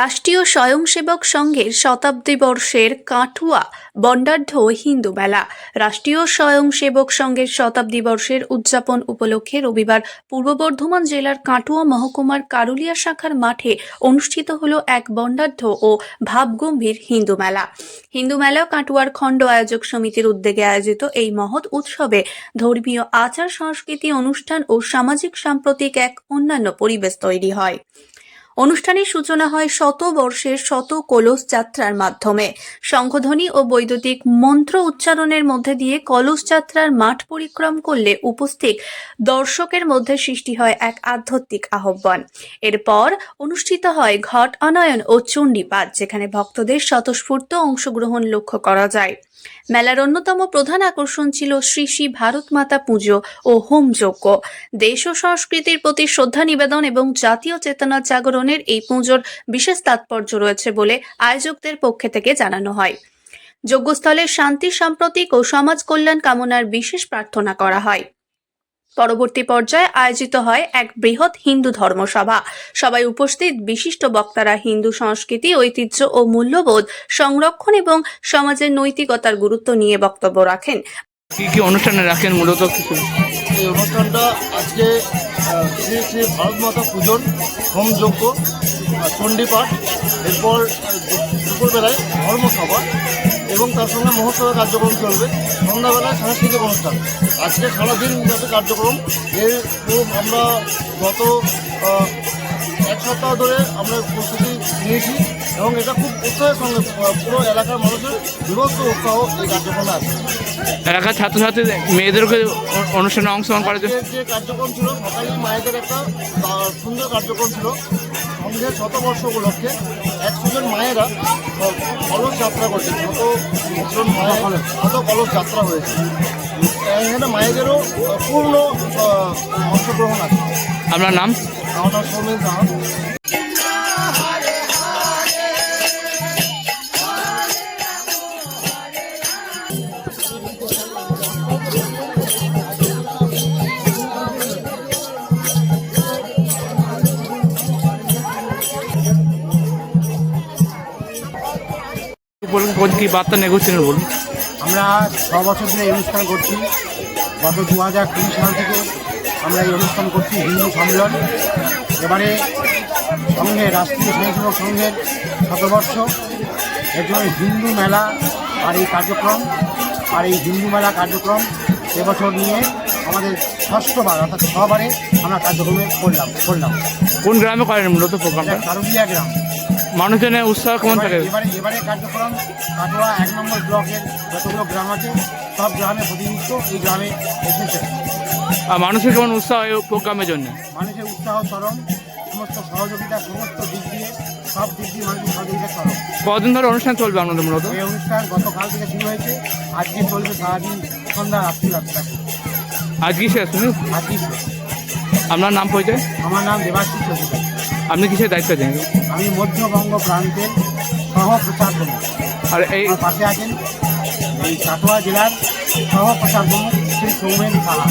রাষ্ট্রীয় স্বয়ংসেবক সংঘের শতাব্দী বর্ষের কাটুয়া বন্ডাঢ্য হিন্দু মেলা। রাষ্ট্রীয় স্বয়ংসেবক সংঘের শতাব্দী বর্ষের উদযাপন উপলক্ষে রবিবার পূর্ব বর্ধমান জেলার কাটুয়া মহকুমার কারুলিয়া শাখার মাঠে অনুষ্ঠিত হলো এক বন্ডাঢ্য ও ভাবগম্ভীর হিন্দু মেলা। হিন্দু মেলা কাটুয়ার খণ্ড আয়োজক সমিতির উদ্যোগে আয়োজিত এই মহৎ উৎসবে ধর্মীয় আচার সংস্কৃতি অনুষ্ঠান ও সামাজিক সাম্প্রতিক এক অন্যান্য পরিবেশ তৈরি হয়। অনুষ্ঠানের সূচনা হয় শতবর্ষের শত কলস যাত্রার মাধ্যমে। শঙ্খধ্বনি ও বৈদ্যুতিক মন্ত্র উচ্চারণের মধ্যে দিয়ে কলস যাত্রার মাঠ পরিক্রম করলে উপস্থিত দর্শকের মধ্যে সৃষ্টি হয় এক আধ্যাত্মিক আহ্বান। এরপর অনুষ্ঠিত হয় ঘট আনয়ন ও চণ্ডীপাঠ, যেখানে ভক্তদের স্বতঃস্ফূর্ত অংশগ্রহণ লক্ষ্য করা যায়। মেলার অন্যতম প্রধান আকর্ষণ ছিল শ্রী শ্রী ভারত মাতা পুজো ও হোমযজ্ঞ। দেশ ও সংস্কৃতির প্রতি শ্রদ্ধা নিবেদন এবং জাতীয় চেতনা জাগরণের এই পুজোর বিশেষ তাৎপর্য রয়েছে বলে আয়োজকদের পক্ষ থেকে জানানো হয়। যজ্ঞস্থলে শান্তি, সাম্প্রতিক ও সমাজ কল্যাণ কামনার বিশেষ প্রার্থনা করা হয়। পরবর্তী পর্যায়ে আয়োজিত হয় এক বৃহৎ হিন্দু ধর্মসভা। সবাই উপস্থিত বিশিষ্ট বক্তারা হিন্দু সংস্কৃতি, ঐতিহ্য ও মূল্যবোধ সংরক্ষণ এবং সমাজের নৈতিকতার গুরুত্ব নিয়ে বক্তব্য রাখেন। কি অনুষ্ঠানে রাখেন মূলত কিছু? এই অনুষ্ঠানটা আজকে শ্রী শ্রী ভারত মাতা পুজোর হোমযজ্ঞ, চণ্ডীপাঠ, এরপর দুপুরবেলায় ধর্মসভা এবং তার সঙ্গে মহোৎসবের কার্যক্রম চলবে। সন্ধ্যাবেলায় সাংস্কৃতিক অনুষ্ঠান। আজকে সারাদিন ব্যাপী কার্যক্রম। এর আমরা গত এক সপ্তাহ ধরে আমরা প্রস্তুতি নিয়েছি এবং এটা খুব উৎসাহের সঙ্গে পুরো এলাকার মানুষের বিভক্ত উৎসাহ এই কার্যক্রমে আছে। এলাকার ছাত্রছাত্রী মেয়েদেরকে অনুষ্ঠানে অংশগ্রহণ করার জন্য যে কার্যক্রম ছিল, সকালে মায়েদের একটা সুন্দর কার্যক্রম ছিল। সঙ্গে শতবর্ষ উপলক্ষে 100 জন মায়েরা কলস যাত্রা করছে। শতজন মায়ের কত কলস যাত্রা হয়েছে। এখানে মায়েদেরও পূর্ণ অংশগ্রহণ আছে। আপনার নাম? আমার নাম সৌমেন সাহা। কি বার্তা নেগোছিলেন বলুন? আমরা 6 বছর ধরে এই অনুষ্ঠান করছি। গত 2020 সাল থেকে আমরা এই অনুষ্ঠান করছি, হিন্দু সম্মেলন। এবারে সংঘের রাষ্ট্রীয় স্বয়ংসেবক সংঘের শতবর্ষ, এর জন্য হিন্দু মেলা আর এই কার্যক্রম হিন্দু মেলা কার্যক্রম এবছর নিয়ে আমাদের 6বার, অর্থাৎ 6বারে আমরা কার্যক্রমে করলাম। কোন গ্রামে করেন মূলত প্রোগ্রামটা? কারুলিয়া গ্রাম। মানুষজনের উৎসাহ কেমন থাকে? এবারে কার্যক্রম কাটোয়া 1 নম্বর ব্লকের যতগুলো গ্রাম আছে সব গ্রামে প্রতিনিধিত্ব এই গ্রামে এসেছে। আর মানুষের কেমন উৎসাহ এই প্রোগ্রামের জন্য? মানুষের উৎসাহ চরম, সমস্ত সহযোগিতা, সমস্ত দিক দিয়ে সব দিক দিয়ে মানুষের সহযোগিতা চরম। কদিন ধরে অনুষ্ঠান চলবে আপনাদের মূলত? এই অনুষ্ঠান গতকাল থেকে শুরু হয়েছে, আজকে চলবে সারাদিন, সন্ধ্যা রাত্রি। আজকে শেষ শুনি? আজকে শেষ। আপনার নাম পরিচয়? আমার নাম দেবাশিস চৌধুরী। আপনি কিসের দায়িত্ব দেন? আমি মধ্যবঙ্গ প্রান্তের সহ প্রচার প্রমুখ। আর এই পাশে আছেন এই কাটোয়া জেলার সহ প্রচার প্রমুখ শ্রী সৌমেন সাহা।